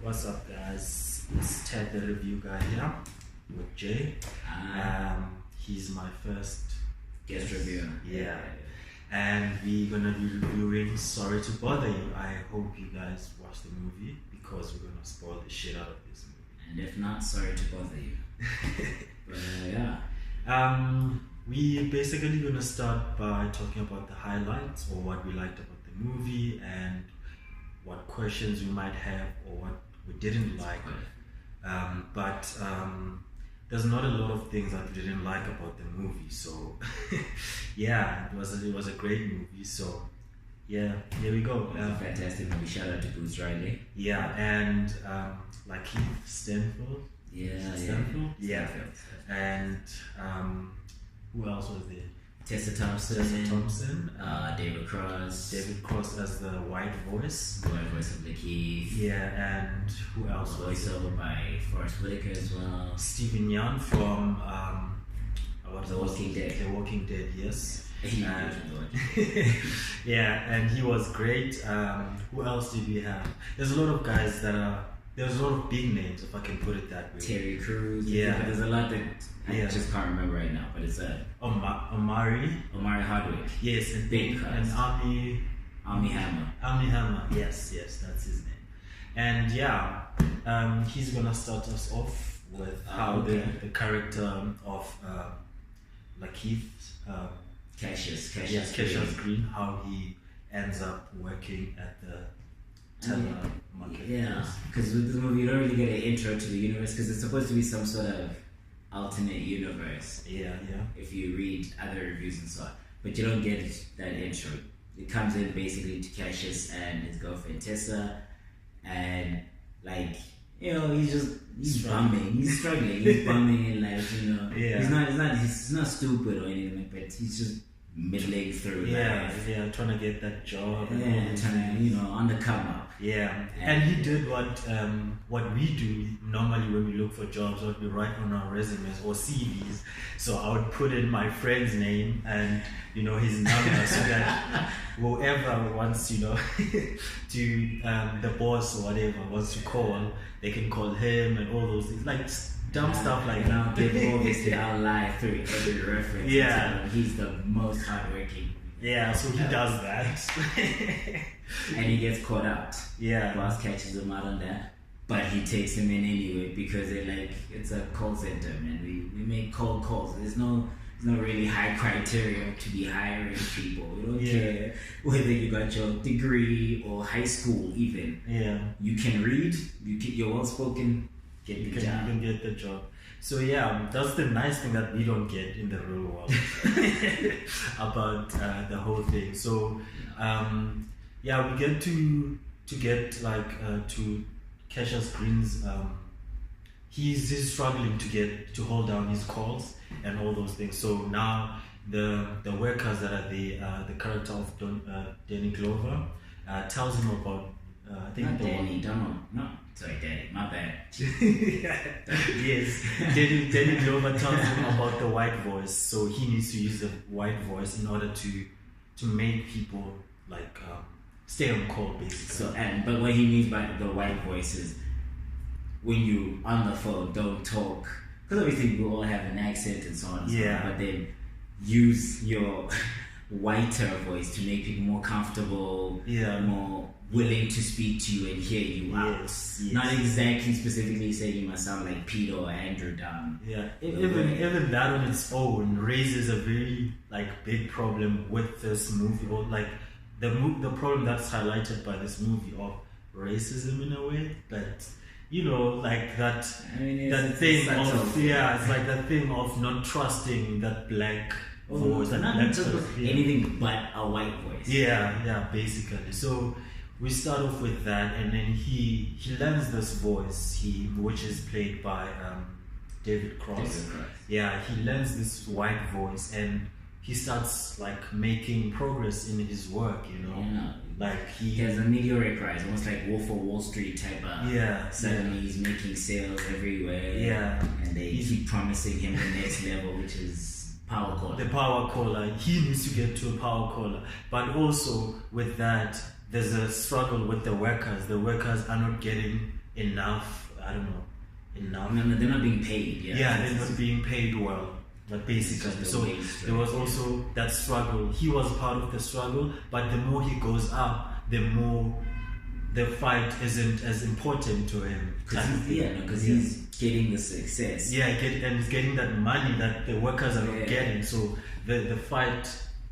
What's up, guys? It's Ted, the review guy here with Jay. He's my first guest reviewer. Yeah, and we're gonna be reviewing Sorry to Bother You. I hope you guys watch the movie because we're gonna spoil the shit out of this movie. And if not, sorry to bother you. But we basically gonna start by talking about the highlights or what we liked about the movie and what questions we might have or what we didn't like. But there's not a lot of things that we didn't like about the movie. So yeah, it was a great movie. So yeah, here we go. Fantastic movie. Shout out to Bruce Riley. Yeah, and Lakeith Stanfield. Stanfield. Yeah. And who else was there? Tessa Thompson. David Cross as the white voice. The white voice of Lakeith. Yeah, and who else? Voiceover by Forrest Whitaker as well. Stephen Yeun from The Walking Dead. The Walking Dead, yes. And yeah, and he was great. Who else did we have? There's a lot of guys there's a lot of big names, if I can put it that way. Terry Crews. Yeah. There's a lot that I just can't remember right now, but it's Omari Hardwick. Yes, and big and Army Hammer. Yes, that's his name. And yeah, he's gonna start us off with how the character of Lakeith Cassius Green, how he ends up working at the market. Yeah, because with this movie you don't really get an intro to the universe because it's supposed to be some sort of alternate universe. Yeah. If you read other reviews and so on, but you don't get that intro. It comes in basically to Cassius and his girlfriend Tessa, and he's bumming. He's struggling. He's bumming in life. Yeah. He's not stupid or anything, but he's just middling through life. Yeah, trying to get that job. And trying to, on the come up. Yeah, and he did what we do normally when we look for jobs, what we write on our resumes or CVs. So I would put in my friend's name and his number so that whoever wants to the boss or whatever wants to call, they can call him and all those things, like dumb stuff like now that. Obviously I'll lie through every reference. Yeah, he's the most hardworking. Yeah, so he does that. And he gets caught out. Yeah. Boss catches him out on that. But he takes him in anyway because it's a call center, man. We make cold calls. There's no really high criteria to be hiring people. We don't care whether you got your degree or high school even. Yeah. You can read, you're well spoken, you can get the job. So yeah, that's the nice thing that we don't get in the real world about the whole thing. So we get to Cassius Green's. He's struggling to hold down his calls and all those things. So now the workers that are the character of Danny Glover tells him about. I think not Danny, no. Sorry, Danny, my bad. Yes, Danny Glover tells him about the white voice, so he needs to use the white voice in order to make people stay on call, basically. But what he means by the white voice is when you on the phone don't talk, because obviously we all have an accent and so on and so on, but then use your whiter voice to make people more comfortable, more willing to speak to you and hear you out. Yes. Not exactly specifically saying you must sound like Peter or Andrew Dunn. Yeah, even that on its own raises a very big problem with this movie, or the problem that's highlighted by this movie of racism in a way. But that thing of not trusting that black voice, anything but a white voice. Yeah, basically. So we start off with that, and then he learns this voice, which is played by David Cross. Yeah, he learns this white voice, and he starts making progress in his work. He has a meteoric rise, almost like Wolf of Wall Street type of. Suddenly he's making sales everywhere. Yeah, and they keep promising him the next level, which is power caller. The power caller. He needs to get to a power caller, but also with that, there's a struggle with the workers. The workers are not getting enough. I don't know, enough. No, they're not being paid. Yeah, they're not being paid well. But basically, so there was also that struggle. He was part of the struggle, but the more he goes up, the more the fight isn't as important to him. Because he's getting the success. Yeah, and he's getting that money that the workers are not getting. So the fight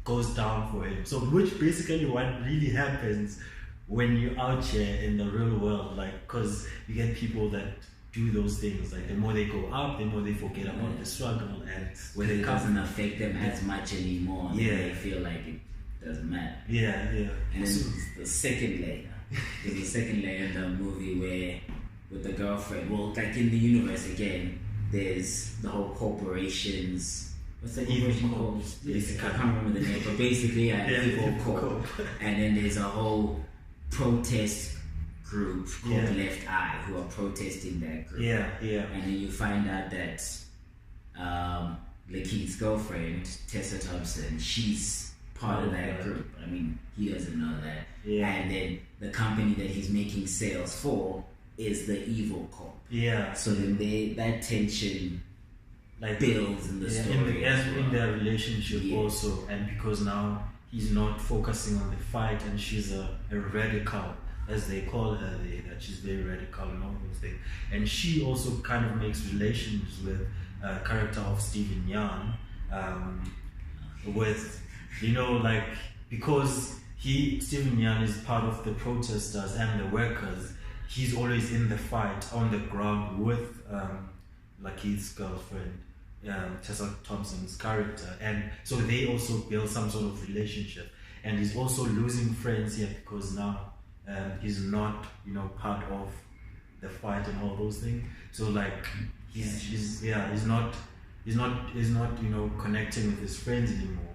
goes down for him. So which basically what really happens when you're out here in the real world, like, because you get people that do those things. Like the more they go up, the more they forget about the struggle, and where it doesn't affect them as much anymore. They feel like it doesn't matter. Yeah. And then the second layer. There's a second layer in the movie where with the girlfriend, well, like in the universe again, there's the whole corporations. What's the evil called? I can't remember the name, but basically evil corp. And then there's a whole protest group called Left Eye who are protesting that group. Yeah. And then you find out that Lakeith's girlfriend, Tessa Thompson, she's part of that group. I mean, he doesn't know that. Yeah. And then the company that he's making sales for is the evil corp. Yeah. So then that tension builds in the story. In their relationship also, and because now he's not focusing on the fight, and she's a radical, as they call her, that she's very radical and all those things. And she also kind of makes relations with a character of Stephen Yeun, with, because Stephen Yeun is part of the protesters and the workers, he's always in the fight on the ground with Lakeith's girlfriend, Tessa Thompson's character, and so they also build some sort of relationship. And he's also losing friends here because now he's not, part of the fight and all those things. So he's not connecting with his friends anymore.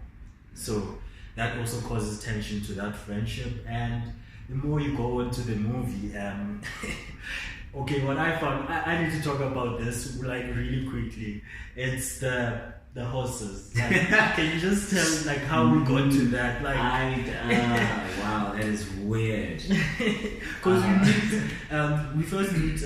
So that also causes tension to that friendship. And the more you go into the movie, okay, what I found, I need to talk about this really quickly. It's the horses. Can you just tell how we got to that? Wow, that is weird. Because we first meet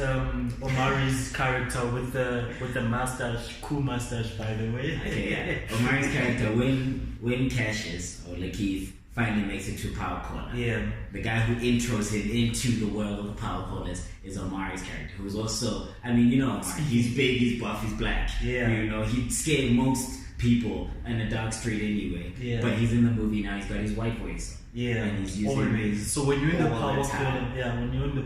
Omari's character with the mustache, cool mustache, by the way. Okay, Omari's character when Cassius or Lakeith finally makes it to Power Corner. Yeah. The guy who intros him into the world of the Power Corners is Omari's character, who's also, Omari, he's big, he's buff, he's black. Yeah. He'd scare most people in a dark street anyway. Yeah. But he's in the movie now, he's got his white voice. Yeah. And he's using always. So when you're in the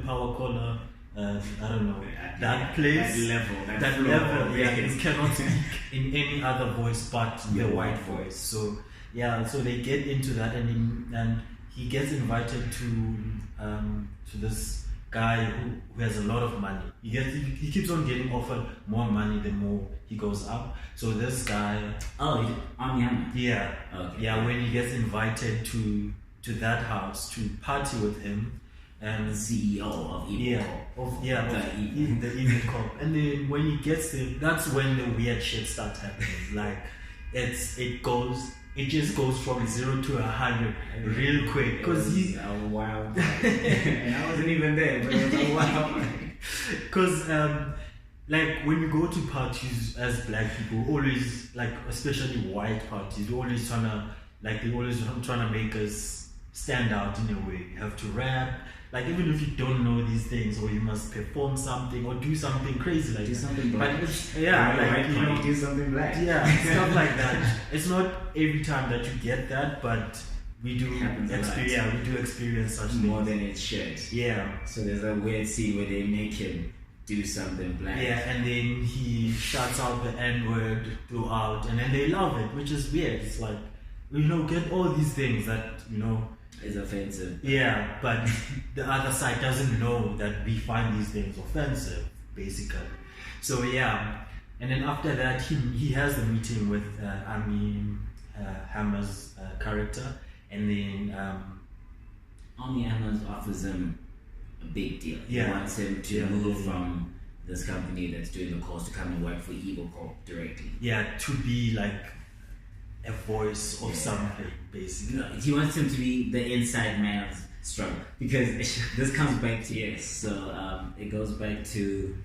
Power Corner, I don't know, that place, that level, you cannot speak in any other voice but the white voice. So so they get into that, and he gets invited to this guy who has a lot of money. He keeps on getting offered more money the more he goes up. So this guy, Armie Hammer. Yeah. Okay. Yeah, when he gets invited to that house to party with him, and the CEO of Evil Corp. The Evil Corp. And then when he gets there, that's when the weird shit starts happening. It just goes from 0 to 100 real quick. Because he's a wild guy. And I wasn't even there, but it was a wild. Because when you go to parties as black people, always especially white parties, always trying to make us stand out in a way. You have to rap. Even if you don't know these things, or you must perform something or do something crazy do something black. do something black. Yeah, stuff like that. It's not every time that you get that, but we do experience such things. More than it should. Yeah. So there's a weird scene where they make him do something black. Yeah, and then he shouts out the N-word throughout, and then they love it, which is weird. It's get all these things that, is offensive. Yeah, but the other side doesn't know that we find these things offensive, basically. So yeah, and then after that, he has the meeting with Armie Hammer's character, and then Armie Hammer offers him a big deal. He wants him to move from this company that's doing the course to come and work for Evil Corp directly. Yeah, to be a voice of something, basically. No, he wants him to be the inside man of struggle, because this comes back to it goes back to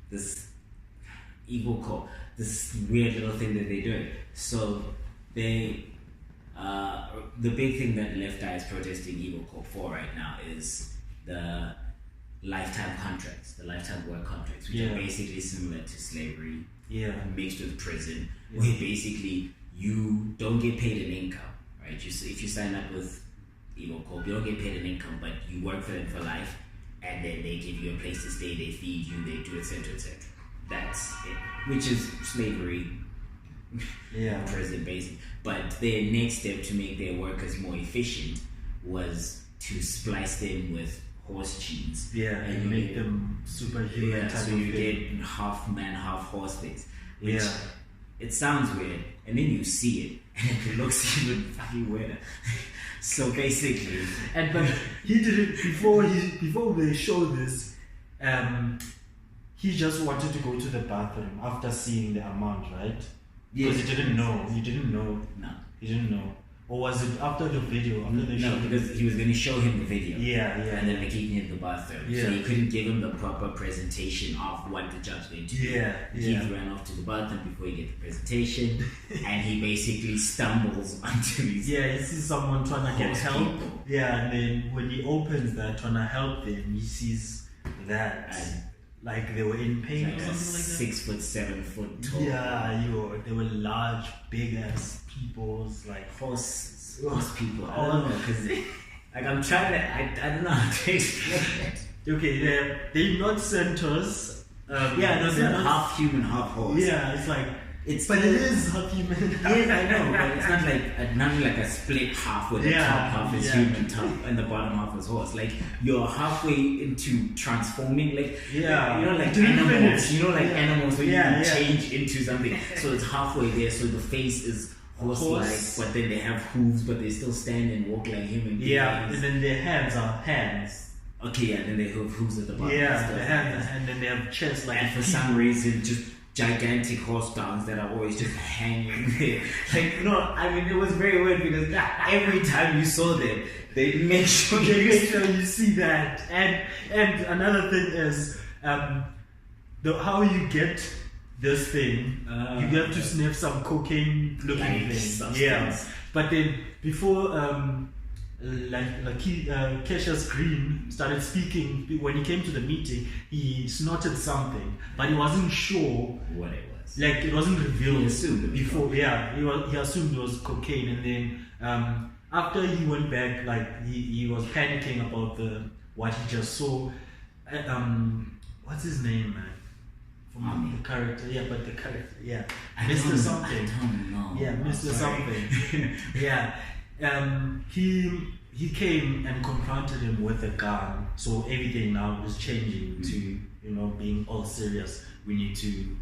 this evil core, this weird little thing that they're doing. So they the big thing that Left Eye is protesting Evil Corp for right now is the lifetime contracts, the lifetime work contracts, which are basically similar to slavery, mixed with prison, where basically you don't get paid an income, right? If you sign up with Evil Corp, you don't get paid an income, but you work for them for life, and then they give you a place to stay, they feed you, they do etc. etc. That's it, which is slavery. Prison basically. But their next step to make their workers more efficient was to splice them with horse genes. And make them superhuman. So you get half man, half horse things. Which it sounds weird, and then you see it, and it looks even fucking weirder. So basically, but he did it before they show this. He just wanted to go to the bathroom after seeing the amount, right? Because he didn't know. No. He didn't know. Or was it after the video? Because he was going to show him the video. And then like he in the bathroom. So he couldn't give him the proper presentation of what the judge going to do. He ran off to the bathroom before he get the presentation, and he basically stumbles onto these. He sees someone trying to get help. People. And then when he opens that, trying to help them, he sees that. Like they were in pain or something like that. 6 foot, 7 foot tall. They were large, big ass people, like horse people. I don't know, because like I'm trying to, I don't know how to explain it. Okay, they're not centaurs. They're half human, half horse. It's like but it is half human. Yes, I know, but it's not like a split half where the top half is human, top and the bottom half is horse. Like you're halfway into transforming, like you know, like animals. You know, like animals where you change into something. So it's halfway there. So the face is horse-like, but then they have hooves, but they still stand and walk like human beings. And then their hands are hands. Okay, then they have hooves at the bottom. The hands, and then they have chests like. And for some reason, just gigantic horse dogs that are always just hanging there. Like, it was very weird because every time you saw them, they make sure you see that. And another thing is how you get this thing. You have to sniff some cocaine looking thing. But then before Cassius Green started speaking, when he came to the meeting, he snorted something, but he wasn't sure what it was. Like it wasn't revealed. He assumed it was before. He assumed it was cocaine, and then after he went back, like he was panicking about what he just saw. What's his name, man? From the character, but the character, Mr. Something. I don't know. Mr. Something. He came and confronted him with a gun. So everything now is changing to being all serious. We need to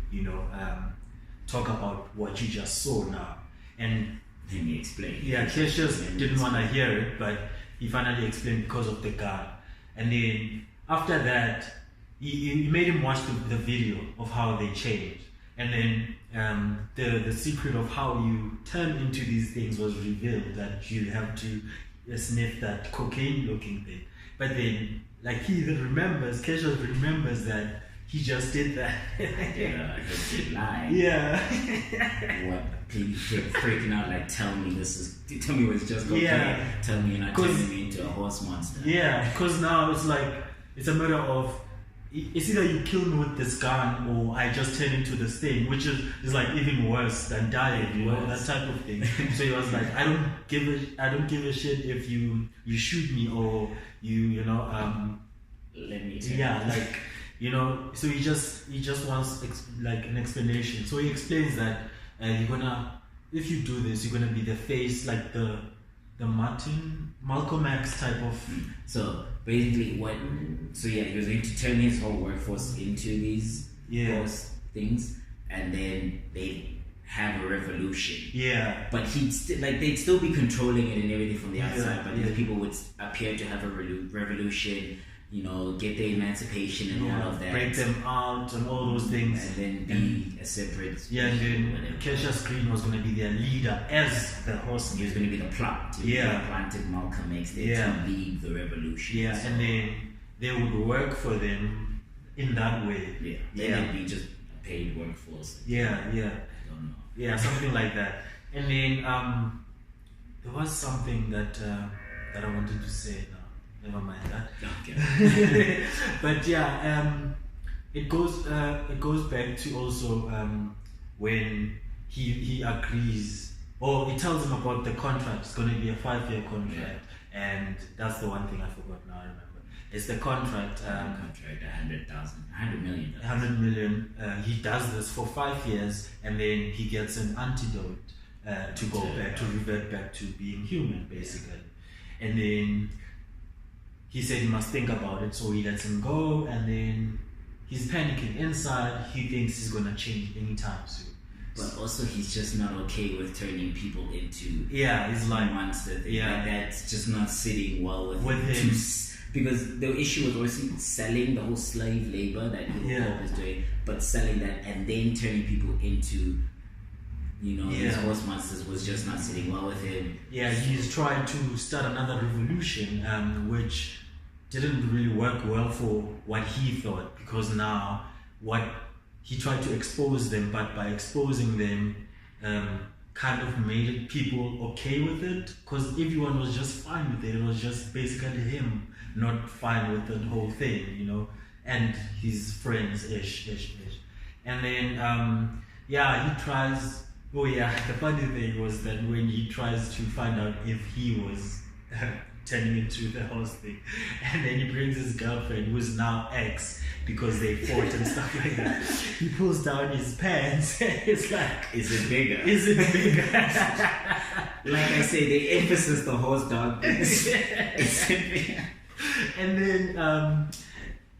talk about what you just saw now. And then he explained. Cassius didn't want to hear it, but he finally explained because of the gun. And then after that, he made him watch the video of how they changed. And then the secret of how you turn into these things was revealed, that you have to sniff that cocaine-looking thing. But then, like Cassius remembers that he just did that. He lied. What? He kept freaking out, like, tell me what's just cocaine. Tell me you're not turning me into a horse monster. Because now it's a matter of, it's either you kill me with this gun or I just turn into this thing, which is like even worse than dying, that type of thing. So he was like, I don't give a shit if you shoot me or let me so he just wants an explanation. So he explains that if you do this, you're gonna be the face, like the Malcolm X type of. So basically, he was going to turn his whole workforce into these horse things, and then they have a revolution. But they'd still be controlling it and everything from the outside. But these people would appear to have a revolution, get their emancipation and all of that. Break them out and all those things. And then be a separate. Yeah, and then Cassius Green was going to be their leader as the horseman. He was going to be the plant. He planted Malcolm X there to lead the revolution. Yeah, and then they would work for them in that way. Yeah, then it'd be just a paid workforce. Yeah. I don't know. Yeah, something like that. And then there was something that I wanted to say. No, never mind that. Okay. But it goes back to also when he agrees, or he tells him about the contract. It's going to be a 5-year contract, and that's the one thing I forgot now. I remember. It's the contract. Contract 100 million. 100 million. He does this for 5 years, and then he gets an antidote to go back, to revert back to being human, basically. And then he said he must think about it, so he lets him go, and then he's panicking inside. He thinks he's gonna change anytime soon. But also, he's just not okay with turning people into he's like monster. That's just not sitting well with him. Because the issue was also selling the whole slave labor that he was doing, but selling that and then turning people into, these horse monsters was just not sitting well with him. Yeah, he's trying to start another revolution, which didn't really work well for what he thought, because now what he tried to expose them, but by exposing them, kind of made people okay with it, because everyone was just fine with it. It was just basically him not fine with the whole thing, and his friends ish. And then he tries. Oh yeah, the funny thing was that when he tries to find out if he was turning into the horse thing, and then he brings his girlfriend, who's now ex, because they fought and stuff like that. He pulls down his pants. It's like, is it bigger? Is it bigger? Like I say, they emphasize the horse dog. Is it bigger? And then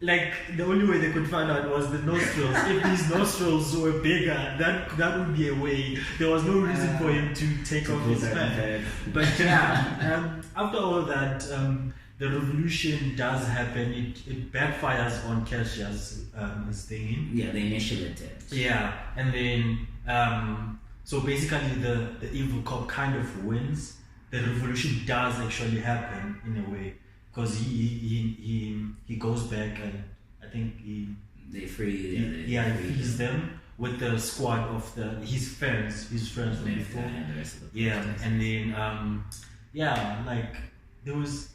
like the only way they could find out was the nostrils. If these nostrils were bigger, that would be a way. There was no reason for him to take off his pants. But after all that, the revolution does happen. It backfires on Cassius' his thing. Yeah, the initial attempt. Yeah, and then so basically the evil cop kind of wins. The revolution does actually happen in a way. Because he goes back, and I think they free he frees them with the squad of his friends from before. And then like there was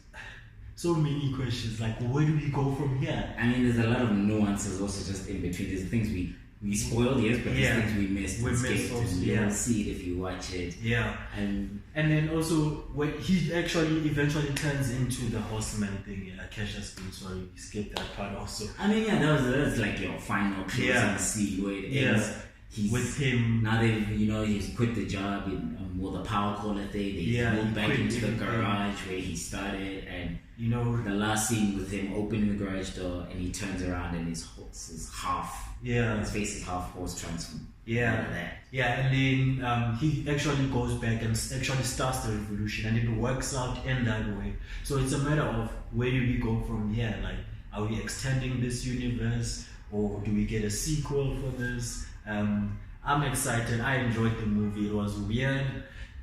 so many questions, like where do we go from here? I mean, there's a lot of nuances also just in between. There's things we spoiled, yes, but there's things we missed. And you'll see it if you watch it. Yeah. And then also when he actually eventually turns into the horseman thing, Cassius Green, sorry, we skipped that part also. I mean, that was like your final closing scene where it ends. He's with him now. He's quit the job the power caller thing. They moved back into the garage where he started, and the last scene with him opening the garage door, and he turns around and his horse is half. His face is half horse transformed. And then he actually goes back and actually starts the revolution, and it works out in that way. So it's a matter of where do we go from here? Like, are we extending this universe, or do we get a sequel for this? I'm excited. I enjoyed the movie. It was weird,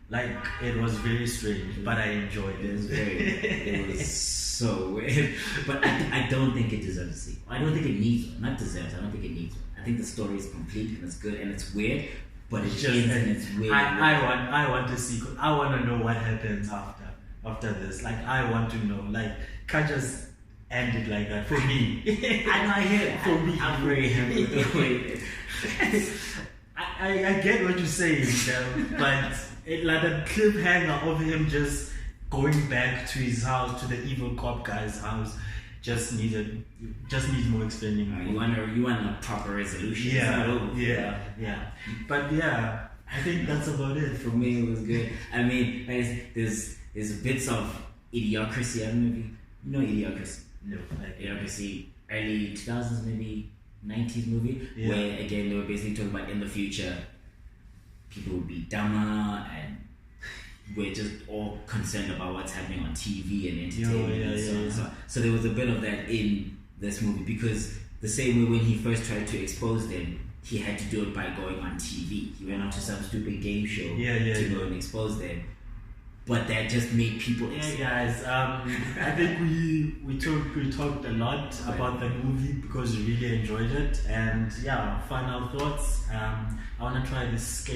like it was very strange, but I enjoyed it. It was so weird, but I don't think it deserves a sequel. I don't think it needs one. Not deserves. I don't think it needs one. I think the story is complete and it's good and it's weird, but it's just and it's weird. I want a sequel. I want to know what happens after this. Like, I want to know. Like, can't just end it like that for me. I hear that. For me, I'm very happy with the way. I get what you're saying, but like the cliffhanger of him just going back to his house, to the evil cop guy's house, just needs more explaining. You want a proper resolution. Yeah. But yeah, I think that's about it. For me, it was good. I mean, there's bits of Idiocracy. I don't know if you know Idiocracy. No, Idiocracy, early 2000s, maybe 90s movie, where again they were basically talking about in the future people would be dumber and we're just all concerned about what's happening on TV and entertainment and so on. So there was a bit of that in this movie, because the same way when he first tried to expose them, he had to do it by going on TV. He went on to some stupid game show to go and expose them. But that just made people. Yeah, guys. I think we talked a lot about the movie because we really enjoyed it. And yeah, final thoughts. I wanna try this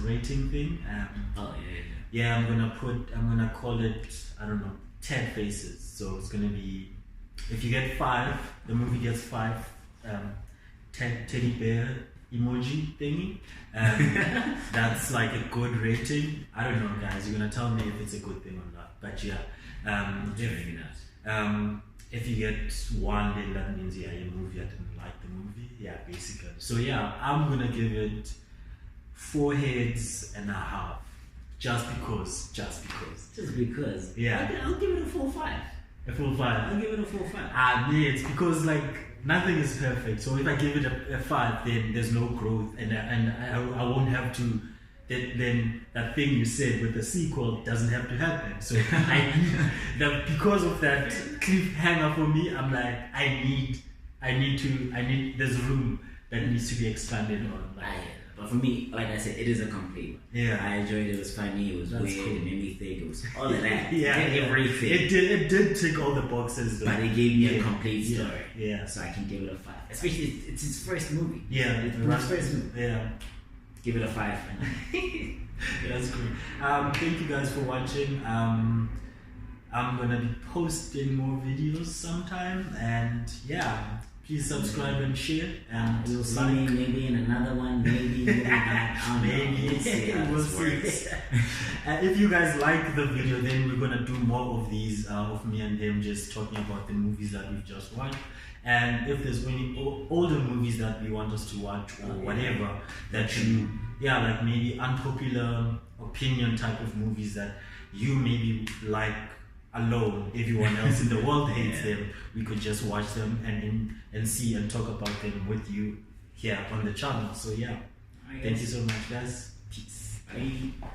rating thing. Yeah, I'm gonna call it, I don't know, 10 faces. So it's gonna be, if you get 5, the movie gets 5 teddy bear emoji thingy. That's like a good rating. I don't know, guys. You're gonna tell me if it's a good thing or not. But yeah, if you get 1, then that means I didn't like the movie. Yeah, basically. So yeah, I'm gonna give it 4 heads and a half. Just because. Yeah. I'll give it a 4.5. A 4.5. I'll give it a 4.5. Me, it's because nothing is perfect. So if I give it a 5, then there's no growth, and I won't have to. Then that thing you said with the sequel doesn't have to happen. So because of that cliffhanger for me, I'm like, there's room that needs to be expanded on. But for me, like I said, it is a complete one. Yeah, I enjoyed it. It was funny. It was weird. Cool. It made me think. It was all of that. Everything. It did tick all the boxes, though. But it gave me a complete story. Yeah. So I can give it a 5. Especially it's his first movie. Yeah, it's his first movie. Yeah. Give it a 5. That's great. Thank you guys for watching. I'm gonna be posting more videos sometime, and yeah. Please subscribe and share, and you'll see me maybe in another one, maybe not. Maybe we'll see. If you guys like the video, then we're gonna do more of these of me and him just talking about the movies that we've just watched. And if there's any older movies that we want us to watch or whatever that you, like maybe unpopular opinion type of movies that you maybe like alone, everyone else in the world hates them, we could just watch them and see and talk about them with you here on the channel. So yeah, thank you so much, guys. Peace. Bye.